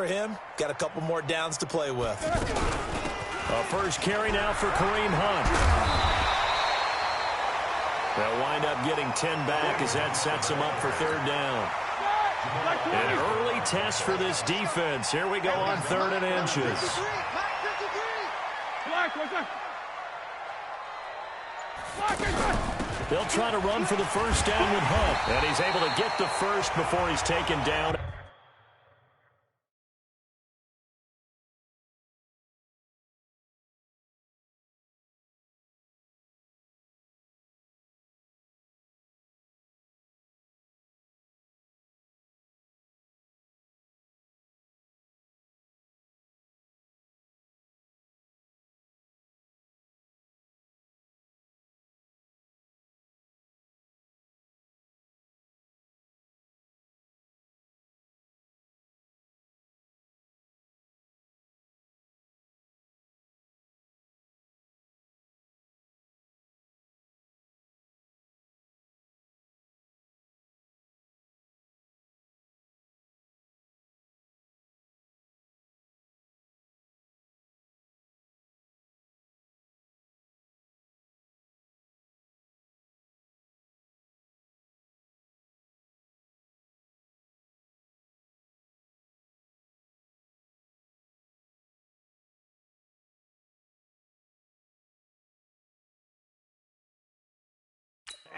him. Got a couple more downs to play with. A first carry now for Kareem Hunt. They'll wind up getting 10 back as that sets them up for third down. An early test for this defense. Here we go on 3rd and inches. They'll try to run for the first down with Hunt. And he's able to get the first before he's taken down.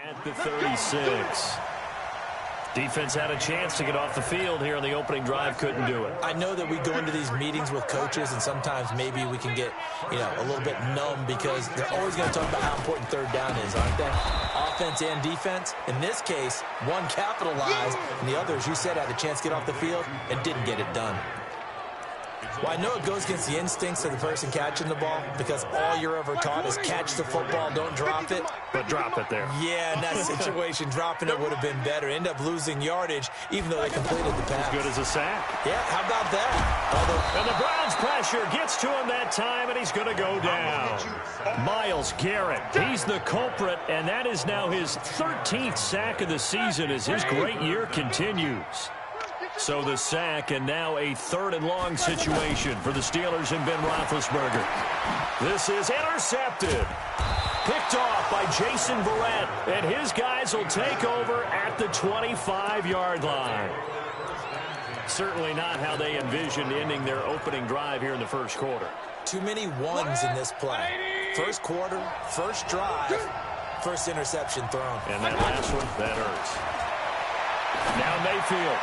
At the 36. Defense had a chance to get off the field here on the opening drive, couldn't do it. I know that we go into these meetings with coaches, and sometimes maybe we can get, a little bit numb because they're always going to talk about how important third down is, aren't they? Offense and defense. In this case, one capitalized, and the other, as you said, had a chance to get off the field and didn't get it done. Well, I know it goes against the instincts of the person catching the ball because all you're ever taught is catch the football, don't drop it. But drop it there. Yeah, in that situation, dropping it would have been better. End up losing yardage, even though they completed the pass. As good as a sack. Yeah, how about that? And the Browns' pressure gets to him that time, and he's going to go down. Myles Garrett, he's the culprit, and that is now his 13th sack of the season as his great year continues. So the sack, and now a 3rd and long situation for the Steelers and Ben Roethlisberger. This is intercepted. Picked off by Jason Verrett, and his guys will take over at the 25-yard line. Certainly not how they envisioned ending their opening drive here in the first quarter. Too many ones in this play. First quarter, first drive, first interception thrown. And that last one, that hurts. Now Mayfield.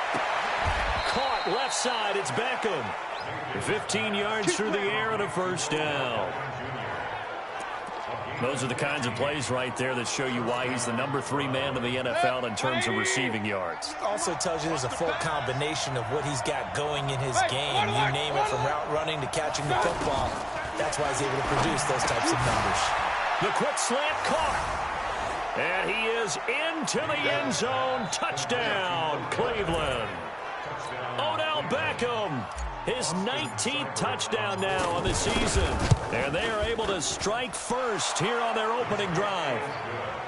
Caught left side, it's Beckham. 15 yards through the air and a first down. Those are the kinds of plays right there that show you why he's the number 3 man in the NFL in terms of receiving yards. Also tells you there's a full combination of what he's got going in his game. You name it, from route running to catching the football. That's why he's able to produce those types of numbers. The quick slant caught. And he is into the end zone. Touchdown, Cleveland. Odell Beckham, his 19th touchdown now on the season. And they are able to strike first here on their opening drive.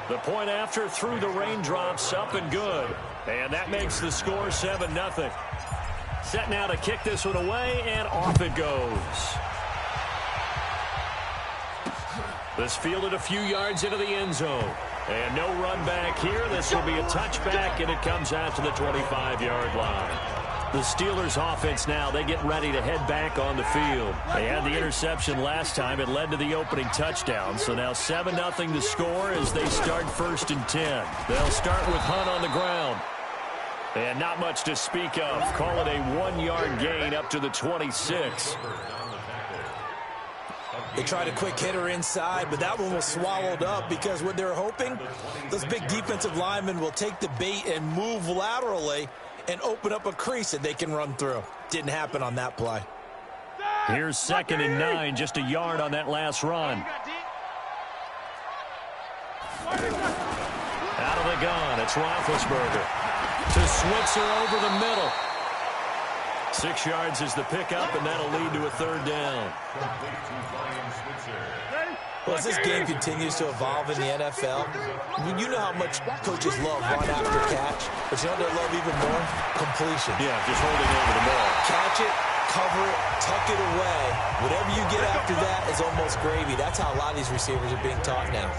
The point after through the raindrops, up and good. And that makes the score 7-0. Set now to kick this one away, and off it goes. This fielded a few yards into the end zone. And no run back here. This will be a touchback, and it comes out to the 25-yard line. The Steelers offense now, they get ready to head back on the field. They had the interception last time. It led to the opening touchdown. So now 7-0 to score as they start 1st and 10. They'll start with Hunt on the ground. And not much to speak of. Call it a 1-yard gain up to the 26. They tried a quick hitter inside, but that one was swallowed up because what they're hoping, those big defensive linemen will take the bait and move laterally and open up a crease that they can run through. Didn't happen on that play. Here's 2nd and 9, just a yard on that last run. Out of the gun, it's Roethlisberger to Switzer over the middle. 6 yards is the pickup, and that'll lead to a 3rd down. Well, as this game continues to evolve in the NFL, you know how much coaches love run after catch, but you know what they love even more? Completion. Yeah, just holding over the ball. Catch it, cover it, tuck it away. Whatever you get after that is almost gravy. That's how a lot of these receivers are being taught now.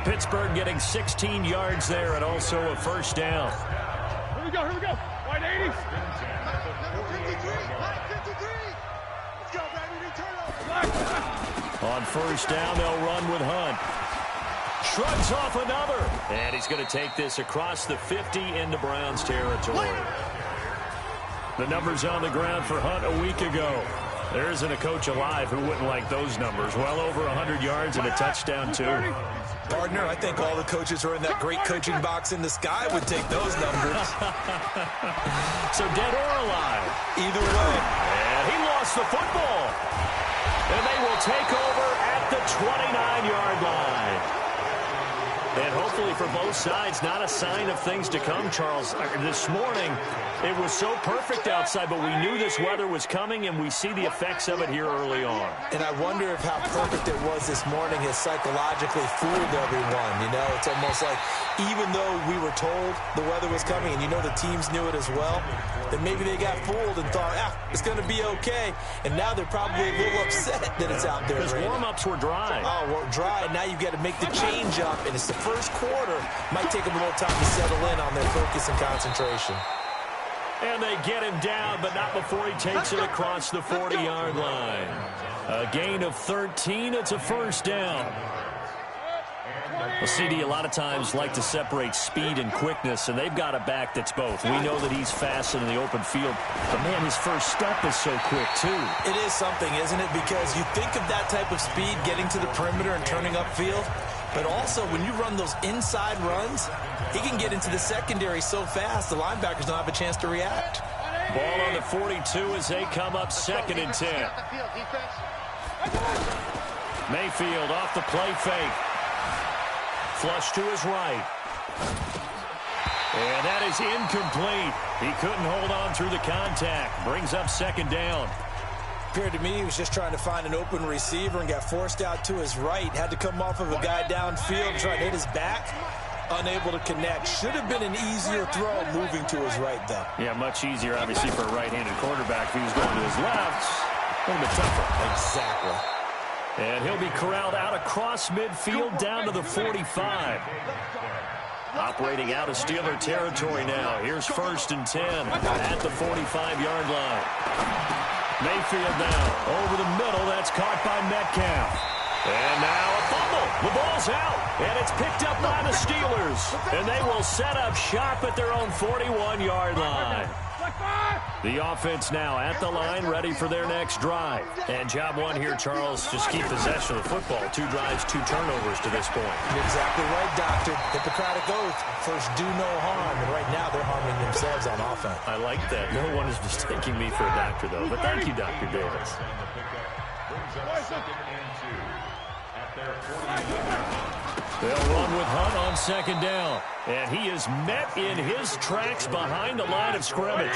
Pittsburgh getting 16 yards there and also a first down. Here we go. Wide 80. On first down, they'll run with Hunt. Shrugs off another. And he's going to take this across the 50 into Browns territory. The numbers on the ground for Hunt a week ago. There isn't a coach alive who wouldn't like those numbers. Well over 100 yards and a touchdown, too. Partner, I think all the coaches who are in that great coaching box in the sky would take those numbers. So dead or alive. Either way. And he lost the football. And they will take over at the 29-yard line. And hopefully for both sides, not a sign of things to come, Charles. This morning, it was so perfect outside, but we knew this weather was coming, and we see the effects of it here early on. And I wonder if how perfect it was this morning has psychologically fooled everyone. You know, it's almost like even though we were told the weather was coming, and you know the teams knew it as well, that maybe they got fooled and thought, it's going to be okay. And now they're probably a little upset that it's out there. Because warm-ups were dry. Oh, well, dry. Now you've got to make the change up, and it's the first quarter. Might take them a little time to settle in on their focus and concentration. And they get him down, but not before he takes it across the 40-yard line. A gain of 13. It's a first down. Well, CD, a lot of times like to separate speed and quickness, and they've got a back that's both. We know that he's fast in the open field, but, man, his first step is so quick, too. It is something, isn't it? Because you think of that type of speed getting to the perimeter and turning upfield, but also when you run those inside runs, he can get into the secondary so fast the linebackers don't have a chance to react. Ball on the 42 as they come up 2nd and 10. Mayfield off the play fake. Flush to his right. And that is incomplete. He couldn't hold on through the contact. Brings up 2nd down. Appeared to me he was just trying to find an open receiver and got forced out to his right. Had to come off of a guy downfield, try to hit his back. Unable to connect. Should have been an easier throw moving to his right, though. Yeah, much easier, obviously, for a right-handed quarterback. If he was going to his left, a little bit tougher. Exactly. And he'll be corralled out across midfield down to the 45. Operating out of Steeler territory now. Here's 1st and 10 at the 45-yard line. Mayfield now over the middle. That's caught by Metcalf. And now a fumble. The ball's out. And it's picked up by the Steelers. And they will set up shop at their own 41-yard line. The offense now at the line, ready for their next drive. And job one here, Charles, just keep possession of the football. 2 drives, 2 turnovers to this point. You're exactly right, Doctor. Hippocratic oath. First, do no harm. And right now, they're harming themselves on offense. I like that. No one is mistaking me for a doctor, though. But thank you, Dr. Davis. They'll run with Hunt on 2nd down. And he is met in his tracks behind the line of scrimmage.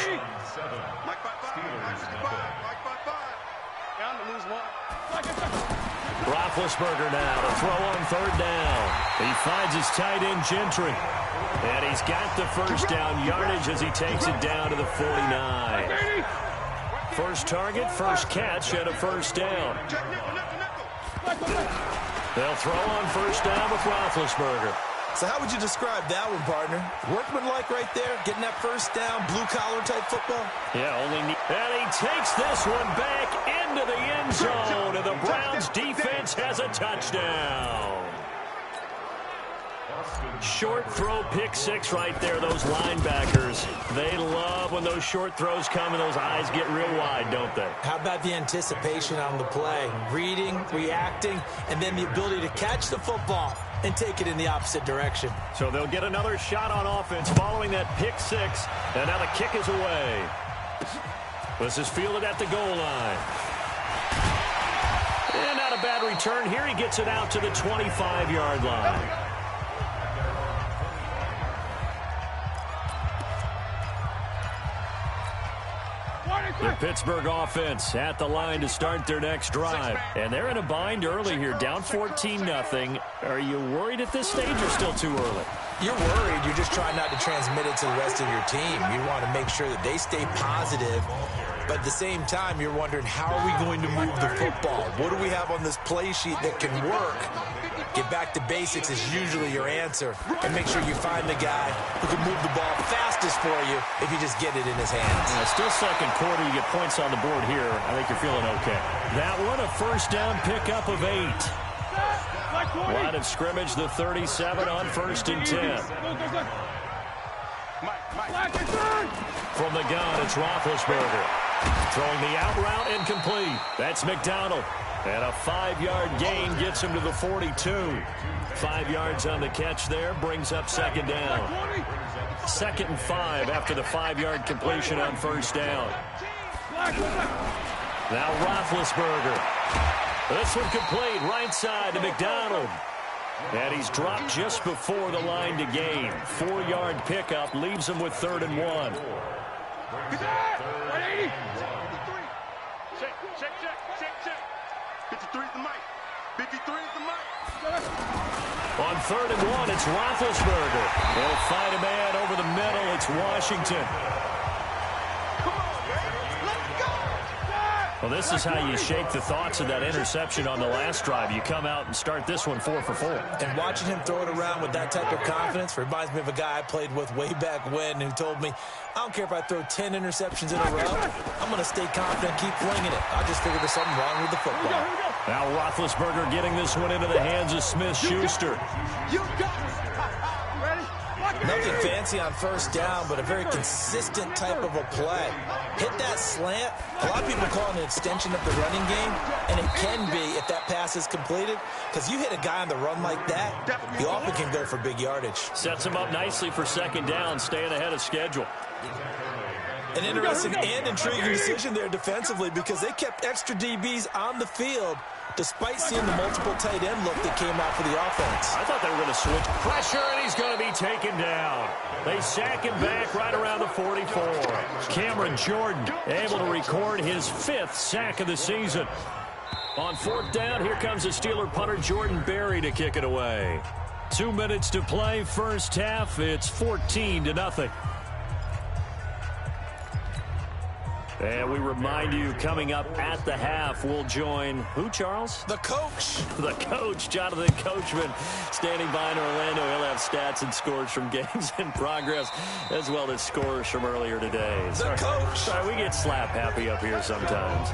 Roethlisberger now to throw on 3rd down. He finds his tight end, Gentry. And he's got the first down yardage as he takes it down to the 49. First target, first catch, and a first down. They'll throw on 1st down with Roethlisberger. So how would you describe that one, partner? Workmanlike right there, getting that first down, blue-collar type football? Yeah, and he takes this one back into the end zone, and the Browns defense has a touchdown. Short throw, pick 6 right there. Those linebackers, they love when those short throws come and those eyes get real wide, don't they? How about the anticipation on the play? Reading, reacting, and then the ability to catch the football and take it in the opposite direction. So they'll get another shot on offense following that pick 6, and now the kick is away. This is fielded at the goal line. And not a bad return here. He gets it out to the 25-yard line. The Pittsburgh offense at the line to start their next drive. And they're in a bind early here, down 14-0. Are you worried at this stage or still too early? You're worried. You're just trying not to transmit it to the rest of your team. You want to make sure that they stay positive But at the same time, you're wondering, how are we going to move the football? What do we have on this play sheet that can work? Get back to basics is usually your answer. And make sure you find the guy who can move the ball fastest for you if you just get it in his hands. Still second quarter. You get points on the board here. I think you're feeling okay. That one, a first down pickup of 8. Line of scrimmage, the 37 on 1st and 10. From the gun, it's Roethlisberger. Throwing the out route, incomplete. That's McDonald. And a 5-yard gain gets him to the 42. 5 yards on the catch there, brings up second down. 2nd and 5 after the 5-yard completion on first down. Now Roethlisberger. This one complete, right side to McDonald. And he's dropped just before the line to gain. 4-yard pickup leaves him with 3rd and 1. On 3rd and 1, it's Roethlisberger. They'll find a man over the middle. It's Washington. Well, this is how you shake the thoughts of that interception on the last drive. You come out and start this one 4 for 4. And watching him throw it around with that type of confidence reminds me of a guy I played with way back when who told me, I don't care if I throw 10 interceptions in a row. I'm going to stay confident, keep flinging it. I just figured there's something wrong with the football. Now Roethlisberger getting this one into the hands of Smith-Schuster. Nothing fancy on first down, but a very consistent type of a play. Hit that slant. A lot of people call it an extension of the running game, and it can be if that pass is completed, because you hit a guy on the run like that, you often can go for big yardage. Sets him up nicely for second down, staying ahead of schedule. An interesting and intriguing decision there defensively, because they kept extra DBs on the field despite seeing the multiple tight end look that came out for the offense. I thought they were going to switch pressure, and he's going to be taken down. They sack him back right around the 44. Cameron Jordan able to record his 5th sack of the season. On 4th down, here comes the Steeler punter Jordan Berry to kick it away. 2 minutes to play, first half. It's 14-0. And we remind you, coming up at the half, we'll join who, Charles? The coach. The coach, Jonathan Coachman, standing by in Orlando. He'll have stats and scores from games in progress, as well as scores from earlier today. The coach. Sorry, we get slap happy up here sometimes.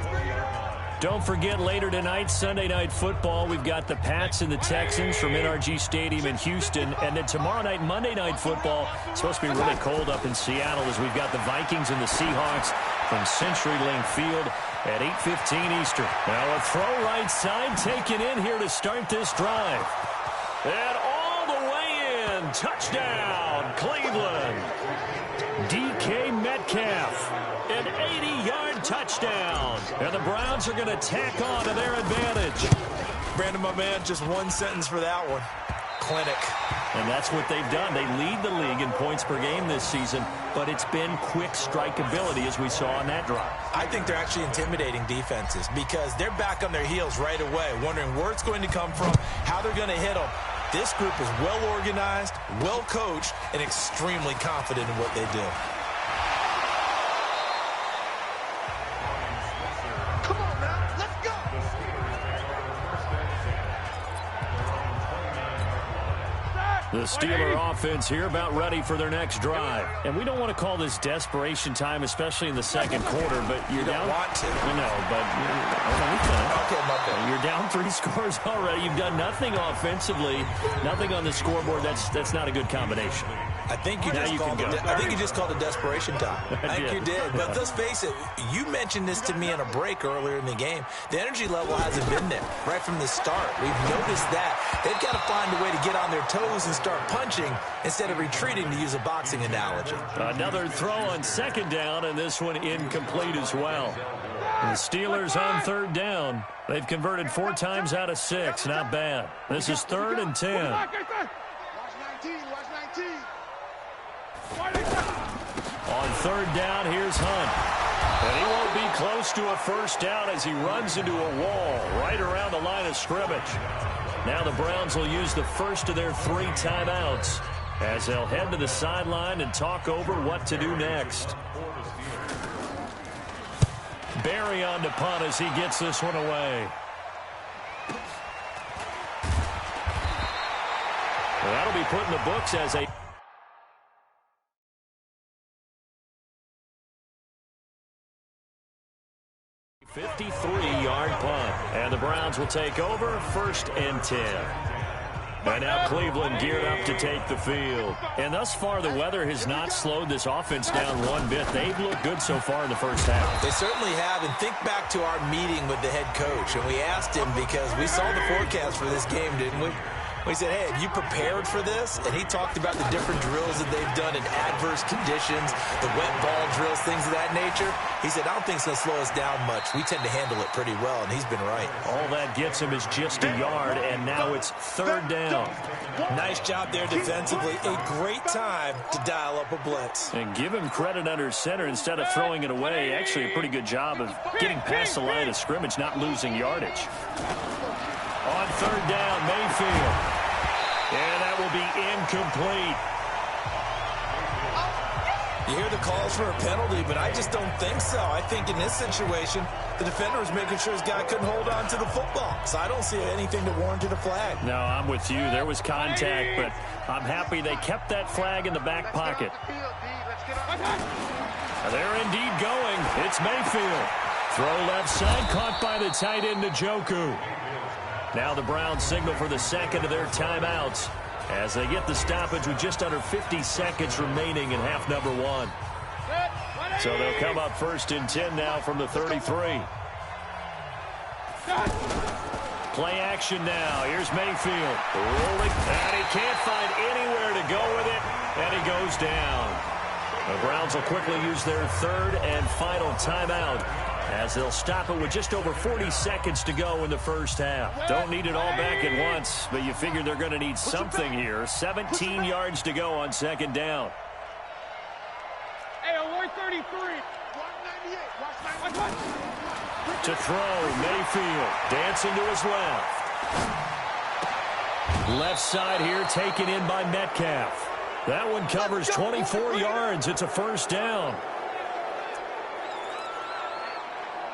Don't forget, later tonight, Sunday Night Football, we've got the Pats and the Texans from NRG Stadium in Houston. And then tomorrow night, Monday Night Football, it's supposed to be really cold up in Seattle as we've got the Vikings and the Seahawks from CenturyLink Field at 8:15 Eastern. Now a throw right side taken in here to start this drive. And all the way in. Touchdown, Cleveland. DK Metcalf. An 80-yard touchdown. And the Browns are going to tack on to their advantage. Brandon, my man, just one sentence for that one. Clinic. And that's what they've done. They lead the league in points per game this season, but it's been quick strike ability as we saw on that drive. I think they're actually intimidating defenses because they're back on their heels right away, wondering where it's going to come from, how they're going to hit them. This group is well organized, well coached, and extremely confident in what they do. The Steeler offense here about ready for their next drive. And we don't want to call this desperation time, especially in the second quarter, but you're down. You don't want to. No, but Okay, my bad. You're down 3 scores already. You've done nothing offensively, nothing on the scoreboard. That's not a good combination. I think you just called it desperation time. I think you did. But let's face it, you mentioned this to me in a break earlier in the game. The energy level hasn't been there right from the start. We've noticed that. They've got to find a way to get on their toes and start punching instead of retreating, to use a boxing analogy. Another throw on second down, and this one incomplete as well. The Steelers on third down. They've converted 4 times out of 6. Not bad. This is 3rd and 10. On third down, here's Hunt. And he won't be close to a first down as he runs into a wall right around the line of scrimmage. Now the Browns will use the first of their 3 timeouts as they'll head to the sideline and talk over what to do next. Barry on to punt as he gets this one away. Well, that'll be put in the books as a 53-yard punt. And the Browns will take over 1st and 10. And now Cleveland geared up to take the field. And thus far, the weather has not slowed this offense down one bit. They've looked good so far in the first half. They certainly have. And think back to our meeting with the head coach. And we asked him, because we saw the forecast for this game, didn't we? We said, hey, have you prepared for this? And he talked about the different drills that they've done in adverse conditions, the wet ball drills, things of that nature. He said, I don't think it's going to slow us down much. We tend to handle it pretty well, and he's been right. All that gets him is just a yard, and now it's 3rd down. Nice job there defensively. A great time to dial up a blitz. And give him credit under center instead of throwing it away. Actually, a pretty good job of getting past the line of scrimmage, not losing yardage. On 3rd down, Mayfield. And that will be incomplete. You hear the calls for a penalty, but I just don't think so. I think in this situation, the defender was making sure his guy couldn't hold on to the football. So I don't see anything to warrant a flag. No, I'm with you. There was contact, but I'm happy they kept that flag in the back pocket. They're indeed going. It's Mayfield. Throw left side, caught by the tight end, Njoku. Now the Browns signal for the second of their timeouts as they get the stoppage with just under 50 seconds remaining in half number 1. So they'll come up 1st and 10 now from the 33. Play action now. Here's Mayfield. Rolling, and he can't find anywhere to go with it, and he goes down. The Browns will quickly use their 3rd and final timeout, as they'll stop it with just over 40 seconds to go in the first half. Don't need it all back at once, but you figure they're going to need something here. 17 yards to go on 2nd down. Hey, alert 33. To throw, Mayfield dancing to his left. Left side here taken in by Metcalf. That one covers 24 yards. It's a 1st down.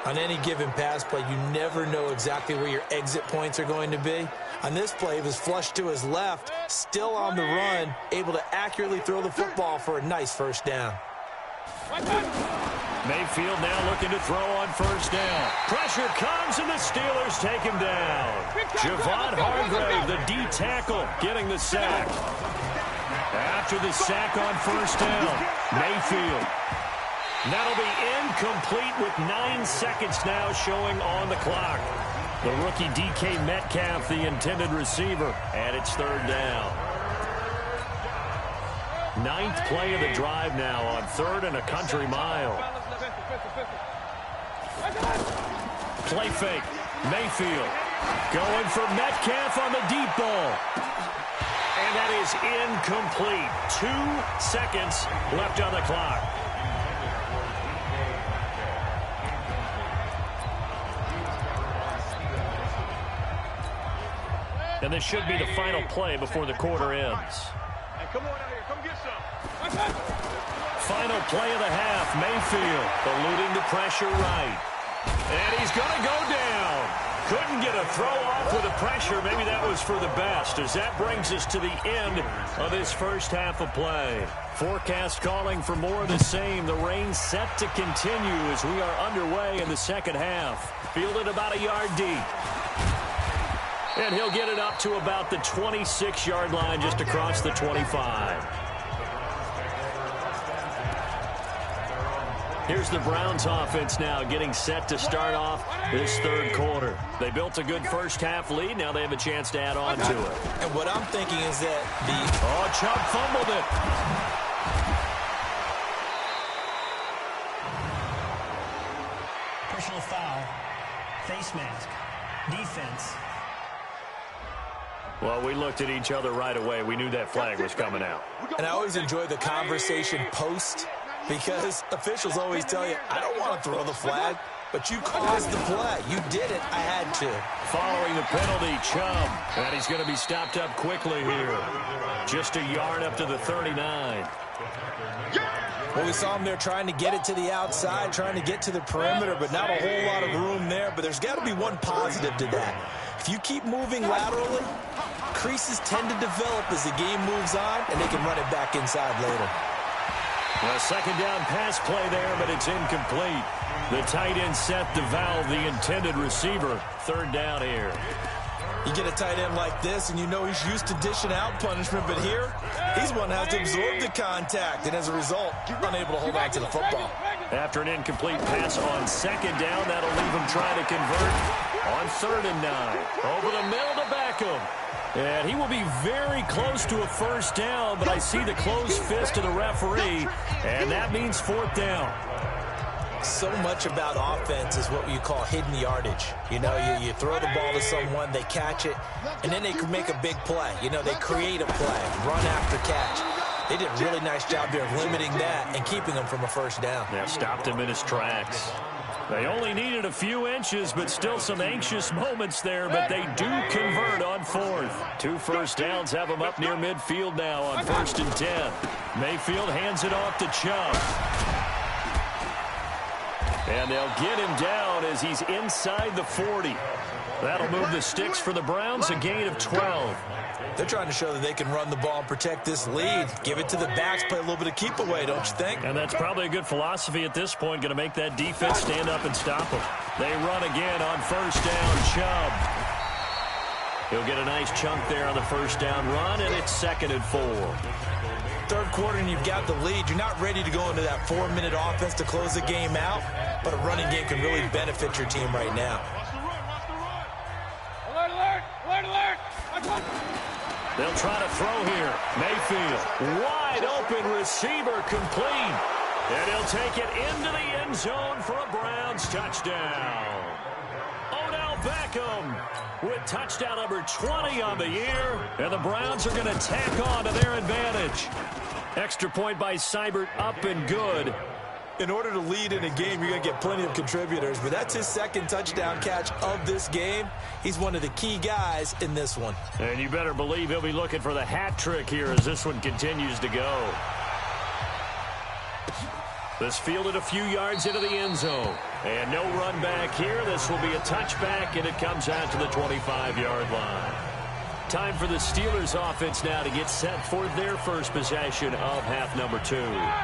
On any given pass play, you never know exactly where your exit points are going to be. On this play, it was flushed to his left, still on the run, able to accurately throw the football for a nice 1st down. Mayfield now looking to throw on 1st down. Pressure comes, and the Steelers take him down. Javon Hargrave, the D tackle, getting the sack. After the sack on 1st down, Mayfield. That'll be incomplete with 9 seconds now showing on the clock. The rookie DK Metcalf, the intended receiver, and it's 3rd down. 9th play of the drive now on 3rd and a country mile. Play fake. Mayfield going for Metcalf on the deep ball. And that is incomplete. 2 seconds left on the clock. And this should be the final play before the quarter ends. Hey, come on out here. Come get some. Final play of the half. Mayfield eluding the pressure right. And he's going to go down. Couldn't get a throw off with the pressure. Maybe that was for the best, as that brings us to the end of this first half of play. Forecast calling for more of the same. The rain set to continue as we are underway in the second half. Fielded about a yard deep. And he'll get it up to about the 26-yard line, just across the 25. Here's the Browns offense now getting set to start off this 3rd quarter. They built a good first half lead. Now they have a chance to add on to it. And what I'm thinking is that Chubb fumbled it. Personal foul. Face mask. Defense. Well, we looked at each other right away. We knew that flag was coming out. And I always enjoy the conversation post, because officials always tell you, I don't want to throw the flag, but you caused the play. You did it. I had to. Following the penalty, Chubb. And he's going to be stopped up quickly here. Just a yard up to the 39. Well, we saw him there trying to get it to the outside, trying to get to the perimeter, but not a whole lot of room there. But there's got to be one positive to that. If you keep moving laterally, creases tend to develop as the game moves on, and they can run it back inside later. A second down pass play there, but it's incomplete. The tight end set to valve the intended receiver. Third down here. You get a tight end like this, and you know he's used to dishing out punishment, but here, he's one that has to absorb the contact, and as a result, unable to hold on to the football. After an incomplete pass on second down, that'll leave him trying to convert on 3rd and 9. Over the middle to Beckham. And he will be very close to a first down, but I see the closed fist of the referee, and that means 4th down. So much about offense is what you call hidden yardage. You know, you throw the ball to someone, they catch it, and then they can make a big play. You know, they create a play, run after catch. They did a really nice job there of limiting that and keeping him from a first down. Yeah, stopped him in his tracks. They only needed a few inches, but still some anxious moments there, but they do convert on 4th. 2 first downs have them up near midfield now on 1st and 10. Mayfield hands it off to Chubb. And they'll get him down as he's inside the 40. That'll move the sticks for the Browns, a gain of 12. They're trying to show that they can run the ball and protect this lead. Give it to the backs, play a little bit of keep away, don't you think? And that's probably a good philosophy at this point, going to make that defense stand up and stop them. They run again on first down, Chubb. He'll get a nice chunk there on the first down run, and it's 2nd and 4. Third quarter and you've got the lead. You're not ready to go into that 4-minute offense to close the game out, but a running game can really benefit your team right now. Alert, alert, alert, alert. They'll try to throw here. Mayfield, wide open receiver, complete. And he'll take it into the end zone for a Browns touchdown. Odell Beckham with touchdown number 20 on the year. And the Browns are going to tack on to their advantage. Extra point by Seibert, up and good. In order to lead in a game, you're going to get plenty of contributors, but that's his 2nd touchdown catch of this game. He's one of the key guys in this one. And you better believe he'll be looking for the hat trick here as this one continues to go. This fielded a few yards into the end zone. And no run back here. This will be a touchback, and it comes out to the 25-yard line. Time for the Steelers offense now to get set for their first possession of half number 2.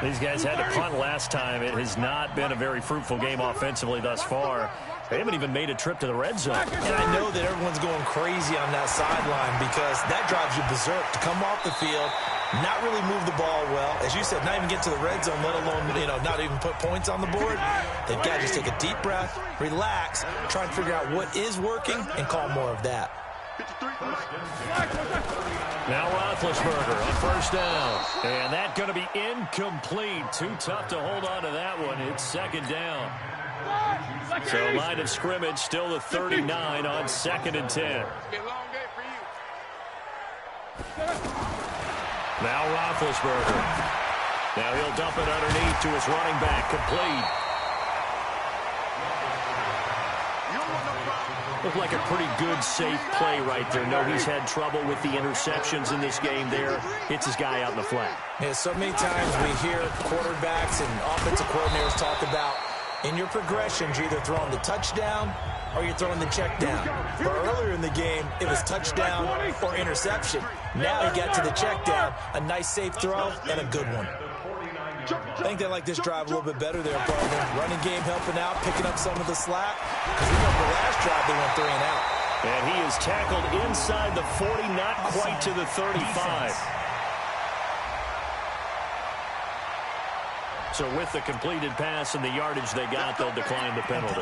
These guys had to punt last time. It has not been a very fruitful game offensively thus far. They haven't even made a trip to the red zone. And I know that everyone's going crazy on that sideline because that drives you berserk to come off the field, not really move the ball well. As you said, not even get to the red zone, let alone, not even put points on the board. They've got to just take a deep breath, relax, try and figure out what is working, and call more of that. Now Roethlisberger on first down. And that's going to be incomplete. Too tough to hold on to that one. It's 2nd down. So line of scrimmage still the 39 on 2nd and 10. Now Roethlisberger. Now he'll dump it underneath to his running back, complete. Looked like a pretty good, safe play right there. No, he's had trouble with the interceptions in this game there. Hits his guy out in the flat. Yeah, so many times we hear quarterbacks and offensive coordinators talk about in your progressions, you're either throwing the touchdown or you're throwing the check down. But earlier in the game, it was touchdown or interception. Now he got to the check down, a nice safe throw, and a good one. I think they like this drive a little bit better there, partner. Running game helping out, picking up some of the slack. Because remember, last drive they went 3 and out. And he is tackled inside the 40, not quite to the 35. So with the completed pass and the yardage they got, they'll decline the penalty.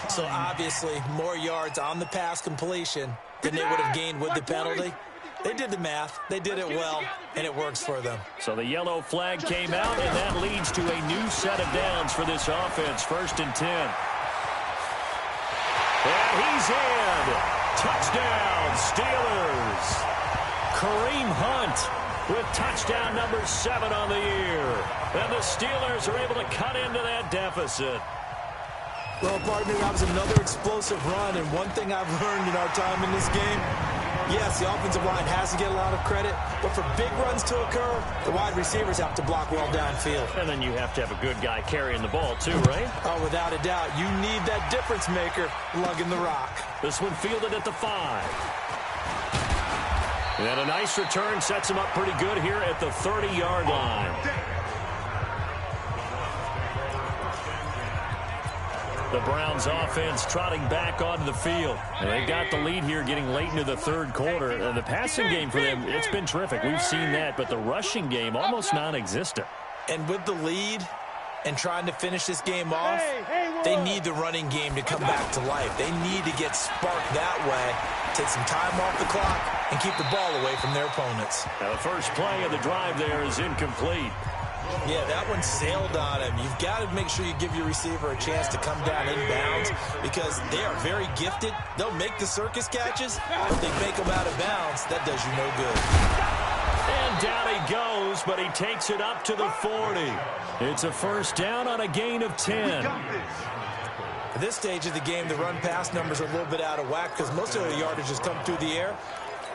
So obviously, more yards on the pass completion than they would have gained with the penalty. They did the math. They did it well, and it works for them. So the yellow flag came out, and that leads to a new set of downs for this offense. 1st and 10. And he's in. Touchdown, Steelers. Kareem Hunt with touchdown number 7 on the year. And the Steelers are able to cut into that deficit. Well, partner, that was another explosive run, and one thing I've learned in our time in this game, Yes, the offensive line has to get a lot of credit, but for big runs to occur, the wide receivers have to block well downfield. And then you have to have a good guy carrying the ball too, right? Oh, without a doubt. You need that difference maker lugging the rock. This one fielded at the 5. And a nice return sets him up pretty good here at the 30-yard line. The Browns offense trotting back onto the field. And they've got the lead here getting late into the third quarter. And the passing game for them, it's been terrific. We've seen that, but the rushing game almost non-existent. And with the lead and trying to finish this game off, they need the running game to come back to life. They need to get sparked that way, take some time off the clock, and keep the ball away from their opponents. Now the first play of the drive there is incomplete. Yeah, that one sailed on him. You've got to make sure you give your receiver a chance to come down inbounds because they are very gifted. They'll make the circus catches, but if they make them out of bounds, that does you no good. And down he goes, but he takes it up to the 40. It's a first down on a gain of 10. At this stage of the game, the run-pass numbers are a little bit out of whack because most of the yardage has come through the air.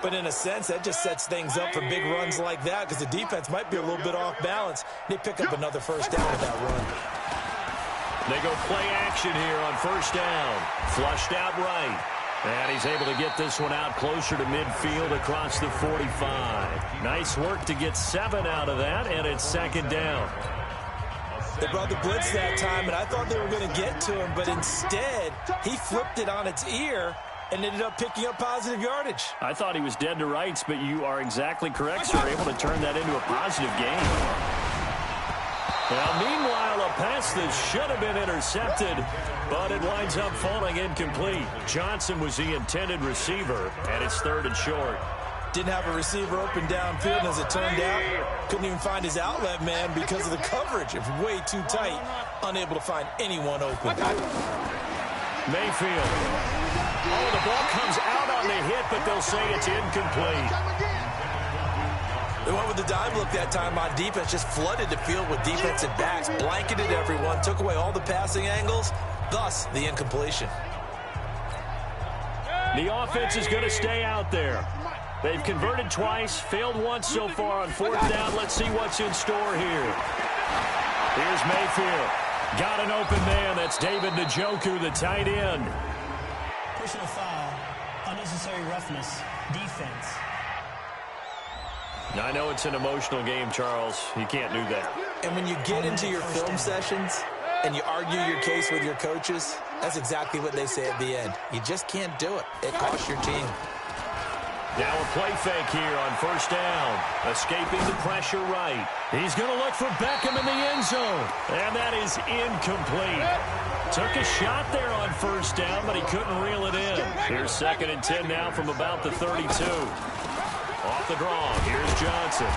But in a sense, that just sets things up for big runs like that because the defense might be a little bit off balance. They pick up another first down with that run. They go play action here on first down. Flushed out right. And he's able to get this one out closer to midfield across the 45. Nice work to get 7 out of that, and it's second down. They brought the blitz that time, and I thought they were going to get to him, but instead, he flipped it on its ear and ended up picking up positive yardage. I thought he was dead to rights, but you are exactly correct, sir. Able to turn that into a positive gain. Now, meanwhile, a pass that should have been intercepted, but it winds up falling incomplete. Johnson was the intended receiver, and it's 3rd and short. Didn't have a receiver open downfield, and as it turned out, couldn't even find his outlet man because of the coverage. It was way too tight, unable to find anyone open. Mayfield. Oh, the ball comes out on the hit, but they'll say it's incomplete. They went with the dime look that time on defense, just flooded the field with defensive backs, blanketed everyone, took away all the passing angles, thus the incompletion. The offense is going to stay out there. They've converted twice, failed once so far on 4th down. Let's see what's in store here. Here's Mayfield. Got an open man. That's David Njoku, the tight end. Personal foul, unnecessary roughness, defense. I know it's an emotional game, Charles. You can't do that. And when you get into your film sessions and you argue your case with your coaches, that's exactly what they say at the end. You just can't do it. It costs your team. Now a play fake here on first down. Escaping the pressure right. He's going to look for Beckham in the end zone. And that is incomplete. Took a shot there on first down, but he couldn't reel it in. Here's 2nd and 10 now from about the 32. Off the draw, here's Johnson.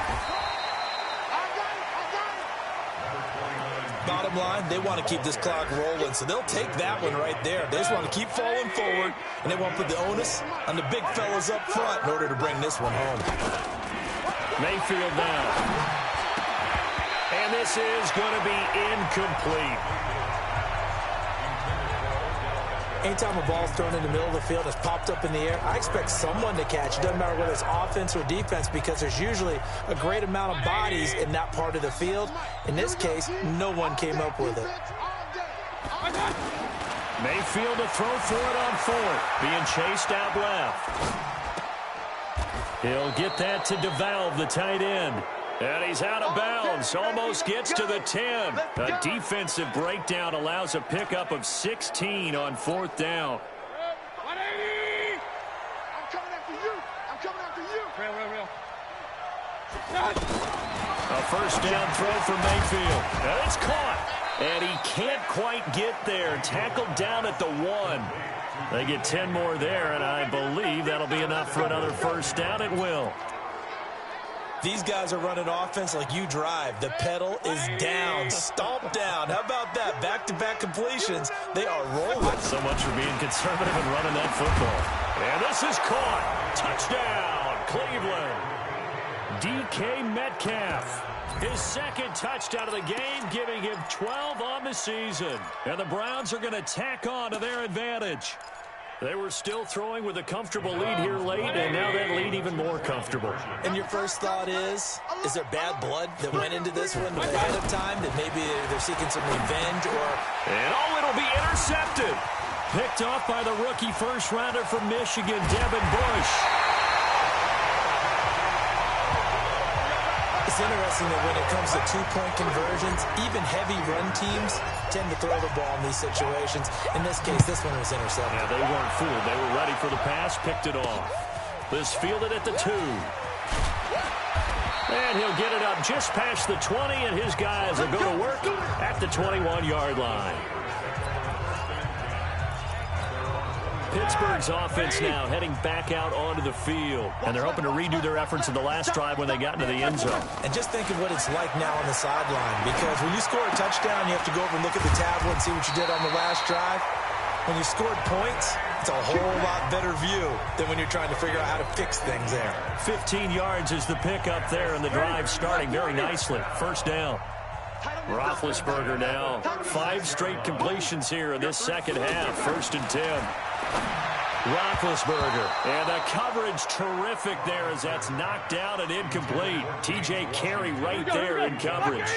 Bottom line, they want to keep this clock rolling, so they'll take that one right there. They just want to keep falling forward, and they want to put the onus on the big fellas up front in order to bring this one home. Mayfield now. And this is going to be incomplete. Anytime a ball's thrown in the middle of the field and it's popped up in the air, I expect someone to catch. It doesn't matter whether it's offense or defense because there's usually a great amount of bodies in that part of the field. In this case, no one came up with it. Mayfield to throw for it on 4th. Being chased out left. He'll get that to DeValve, the tight end. And he's out of bounds. Almost gets to the 10. A defensive breakdown allows a pickup of 16 on 4th down. 180! I'm coming after you. I'm coming after you. Real. A first down throw for Mayfield. And it's caught. And he can't quite get there. Tackled down at the 1. They get 10 more there, and I believe that'll be enough for another first down. It will. These guys are running offense like you drive. The pedal is down, stomp down. How about that? Back-to-back completions. They are rolling. So much for being conservative and running that football. And this is caught. Touchdown, Cleveland. DK Metcalf. His 2nd touchdown of the game, giving him 12 on the season. And the Browns are going to tack on to their advantage. They were still throwing with a comfortable lead here late, and now that lead even more comfortable. And your first thought is there bad blood that went into this one ahead of time, that maybe they're seeking some revenge? And it'll be intercepted. Picked off by the rookie first-rounder from Michigan, Devin Bush. It's interesting that when it comes to two-point conversions, even heavy run teams tend to throw the ball in these situations. In this case, this one was intercepted. Yeah, they weren't fooled. They were ready for the pass, picked it off. This fielded at the 2. And he'll get it up just past the 20, and his guys will go to work at the 21-yard line. Pittsburgh's offense now heading back out onto the field. And they're hoping to redo their efforts in the last drive when they got into the end zone. And just think of what it's like now on the sideline. Because when you score a touchdown, you have to go over and look at the tablet and see what you did on the last drive. When you scored points, it's a whole lot better view than when you're trying to figure out how to fix things there. 15 yards is the pickup there, and the drive starting very nicely. First down. Roethlisberger now. 5 straight completions here in this second half. 1st and 10. Roethlisberger. And the coverage terrific there as that's knocked down and incomplete. TJ Carey right there in coverage.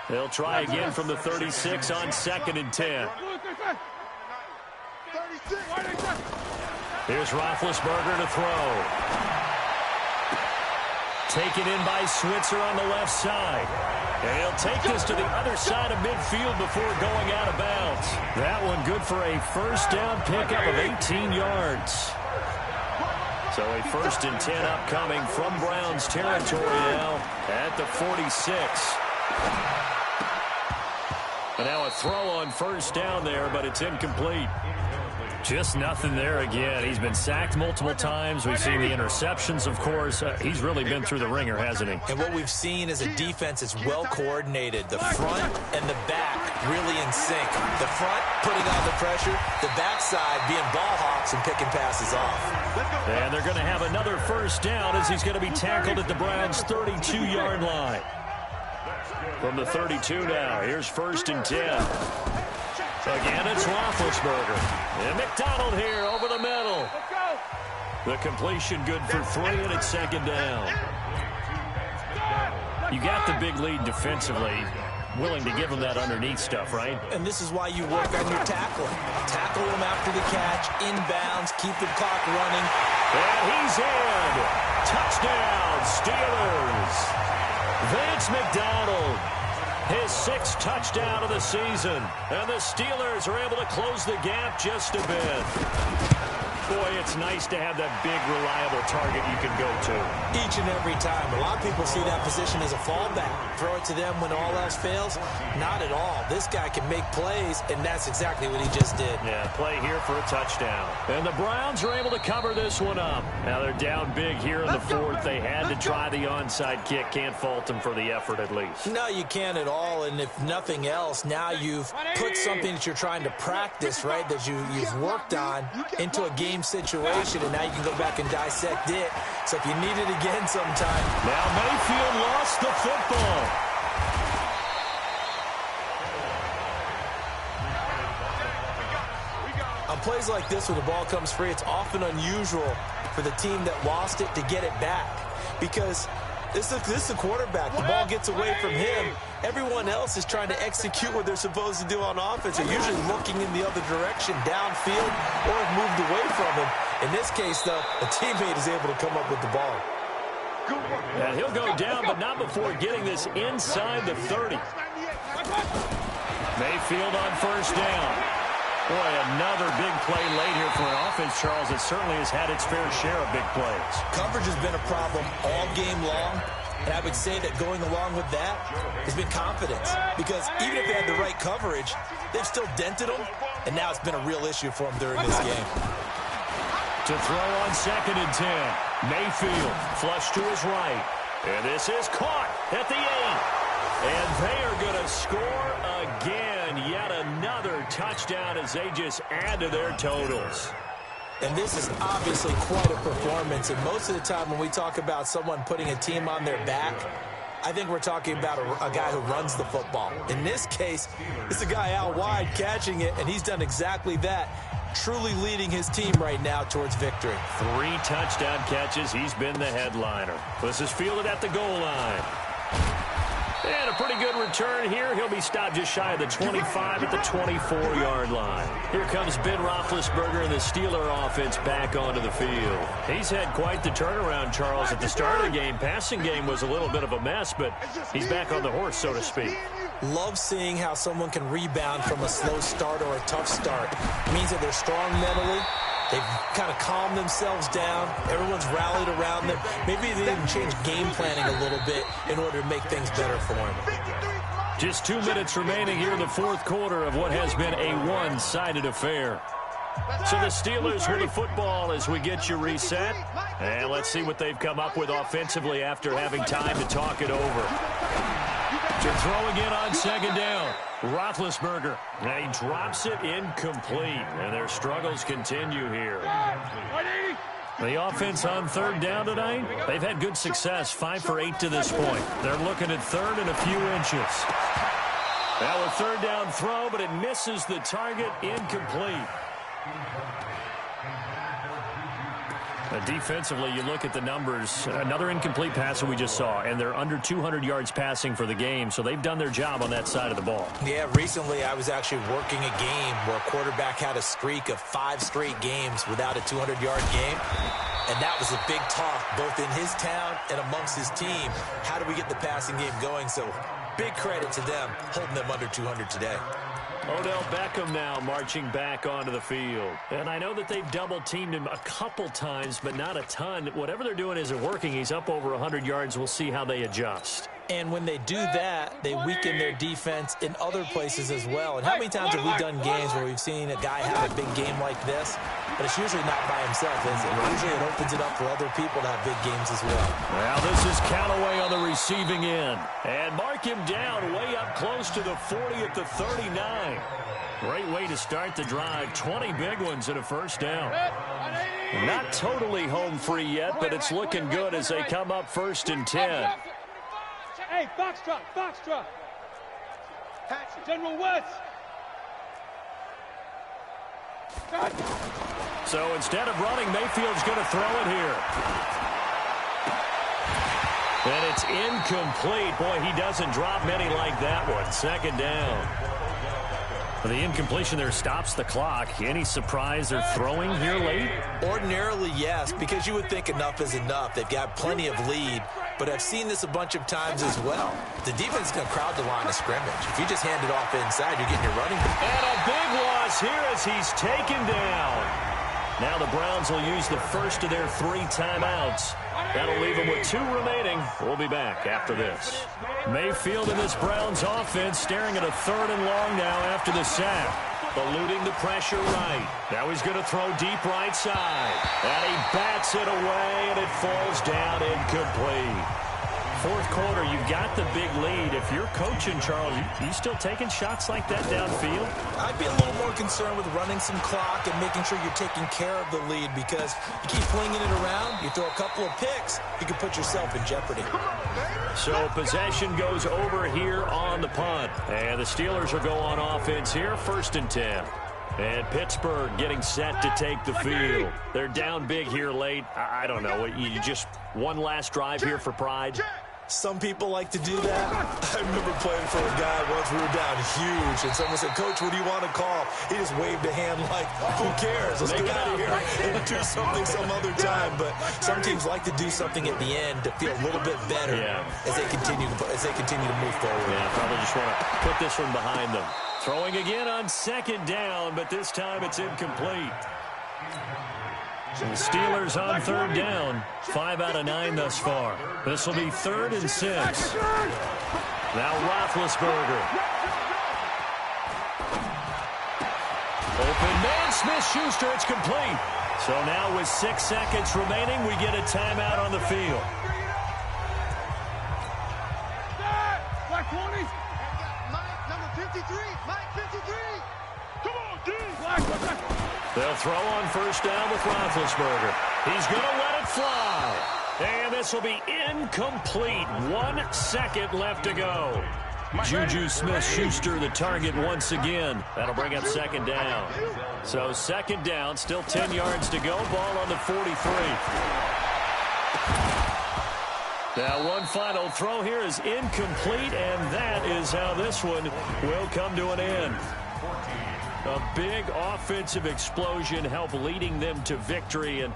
They'll try again from the 36 on 2nd and 10. Here's Roethlisberger to throw. Taken in by Switzer on the left side. And he'll take this to the other side of midfield before going out of bounds. That one good for a first down pickup of 18 yards. So a 1st and 10 upcoming from Browns territory now at the 46. And now a throw on first down there, but it's incomplete. Just nothing there again. He's been sacked multiple times. We've seen the interceptions, of course. He's really been through the ringer, hasn't he? And what we've seen is a defense that's well coordinated. The front and the back really in sync. The front putting on the pressure. The backside being ball hawks and picking passes off. And they're going to have another first down as he's going to be tackled at the Browns' 32-yard line. From the 32 now, here's 1st and 10. Again, it's Roethlisberger. And McDonald here over the middle. The completion good for 3, and it's 2nd down. You got the big lead defensively. Willing to give them that underneath stuff, right? And this is why you work on your tackling. Tackle them after the catch, inbounds, keep the clock running. And he's in. Touchdown, Steelers. Vance McDonald. His 6th touchdown of the season. And the Steelers are able to close the gap just a bit. Boy, it's nice to have that big, reliable target you can go to. Each and every time. A lot of people see that position as a fallback. Throw it to them when all else fails. Not at all. This guy can make plays, and that's exactly what he just did. Yeah, play here for a touchdown. And the Browns are able to cover this one up. Now they're down big here in the 4th. They had to try the onside kick. Can't fault them for the effort at least. No, you can't at all. And if nothing else, now you've put something that you're trying to practice, right, that you've worked on into a game situation, and now you can go back and dissect it. So if you need it again sometime. Now Mayfield lost the football. On plays like this where the ball comes free, it's often unusual for the team that lost it to get it back. Because this is the quarterback. The ball gets away from him. Everyone else is trying to execute what they're supposed to do on offense. They're usually looking in the other direction, downfield, or have moved away from him. In this case, though, a teammate is able to come up with the ball. And he'll go down, but not before getting this inside the 30. Mayfield on first down. Boy, another big play late here for an offense, Charles, that certainly has had its fair share of big plays. Coverage has been a problem all game long, and I would say that going along with that has been confidence. Because even if they had the right coverage, they've still dented them, and now it's been a real issue for them during this game. To throw on 2nd and 10. Mayfield flush to his right. And this is caught at the 8. And they are going to score again. Yet another touchdown as they just add to their totals. And this is obviously quite a performance. And most of the time when we talk about someone putting a team on their back, I think we're talking about a guy who runs the football. In this case, it's a guy out wide catching it, and he's done exactly that. truly leading his team right now towards victory. 3 touchdown catches. He's been the headliner. This is fielded at the goal line. And a pretty good return here. He'll be stopped just shy of the 25 at the 24-yard line. Here comes Ben Roethlisberger and the Steeler offense back onto the field. He's had quite the turnaround, Charles, at the start of the game. Passing game was a little bit of a mess, but he's back on the horse, so to speak. Love seeing how someone can rebound from a slow start or a tough start. It means that they're strong mentally. They've kind of calmed themselves down. Everyone's rallied around them. Maybe they even changed game planning a little bit in order to make things better for them. Just 2 minutes remaining here in the fourth quarter of what has been a one-sided affair. So the Steelers with the football as we get you reset. And let's see what they've come up with offensively after having time to talk it over. To throw again on second down. Roethlisberger. Now he drops it incomplete. And their struggles continue here. The offense on third down tonight, they've had good success, 5 for 8 to this point. They're looking at third and a few inches. Now a third down throw, but it misses the target, incomplete. Defensively, you look at the numbers. Another incomplete pass that we just saw, and they're under 200 yards passing for the game, so they've done their job on that side of the ball. Yeah, recently I was actually working a game where a quarterback had a streak of 5 straight games without a 200-yard game, and that was a big talk both in his town and amongst his team. How do we get the passing game going? So big credit to them holding them under 200 today. Odell Beckham now marching back onto the field. And I know that they've double-teamed him a couple times, but not a ton. Whatever they're doing isn't working. He's up over 100 yards. We'll see how they adjust. And when they do that, they weaken their defense in other places as well. And how many times have we done games where we've seen a guy have a big game like this? But it's usually not by himself, is it? Usually it opens it up for other people to have big games as well. Well, this is Callaway on the receiving end. And mark him down way up close to the 40 at the 39. Great way to start the drive. 20 big ones and a first down. Not totally home free yet, but it's looking good as they come up 1st and 10. Hey, box drop. General West. So instead of running, Mayfield's going to throw it here. And it's incomplete. Boy, he doesn't drop many like that one. 2nd down. The incompletion there stops the clock. Any surprise they're throwing here late? Ordinarily, yes, because you would think enough is enough. They've got plenty of lead, but I've seen this a bunch of times as well. The defense is going to crowd the line of scrimmage. If you just hand it off inside, you're getting your running back. And a big loss here as he's taken down. Now the Browns will use the first of their 3 timeouts. That'll leave them with 2 remaining. We'll be back after this. Mayfield in this Browns offense staring at a 3rd and long now after the sack. Eluding the pressure right. Now he's going to throw deep right side. And he bats it away, and it falls down incomplete. 4th quarter, you've got the big lead. If you're coaching, Charles, you still taking shots like that downfield? I'd be a little more concerned with running some clock and making sure you're taking care of the lead, because you keep flinging it around, you throw a couple of picks, you can put yourself in jeopardy. So possession goes over here on the punt. And the Steelers will go on offense here, 1st and 10. And Pittsburgh getting set to take the field. They're down big here late. I don't know. You just one last drive here for pride? Some people like to do that. I remember playing for a guy once. We were down huge, and someone said, "Coach, what do you want to call?" He just waved a hand like, "Who cares? Let's get out of here and do something some other time." But some teams like to do something at the end to feel a little bit better as they continue to move forward. Yeah, probably just want to put this one behind them. Throwing again on 2nd down, but this time it's incomplete. The Steelers on 3rd down, 5 out of 9 thus far. This will be 3rd and 6. Now Roethlisberger. Open man, Smith-Schuster, it's complete. So now with 6 seconds remaining, we get a timeout on the field. Black 20s. Mike, number 53. Mike, 53. Come on, D. Black. They'll throw on 1st down with Roethlisberger. He's going to let it fly. And this will be incomplete. 1 second left to go. Juju Smith-Schuster the target once again. That'll bring up second down. So second down, still 10 yards to go. Ball on the 43. Now one final throw here is incomplete, and that is how this one will come to an end. A big offensive explosion helped leading them to victory, and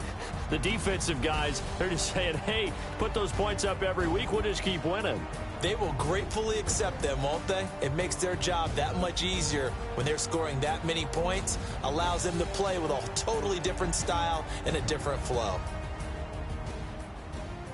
the defensive guys, they're just saying, hey, put those points up every week, we'll just keep winning. They will gratefully accept them, won't they? It makes their job that much easier when they're scoring that many points, allows them to play with a totally different style and a different flow.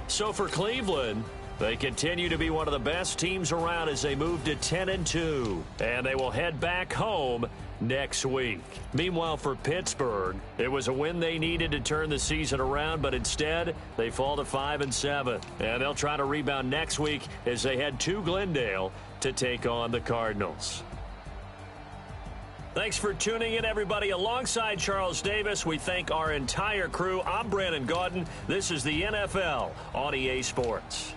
So for Cleveland, they continue to be one of the best teams around as they move to 10-2, and they will head back home next week. Meanwhile, for Pittsburgh, it was a win they needed to turn the season around, but instead they fall to 5-7, and they'll try to rebound next week as they head to Glendale to take on the Cardinals. Thanks for tuning in, everybody. Alongside Charles Davis, we thank our entire crew. I'm Brandon Gaudin. This is the NFL on EA Sports.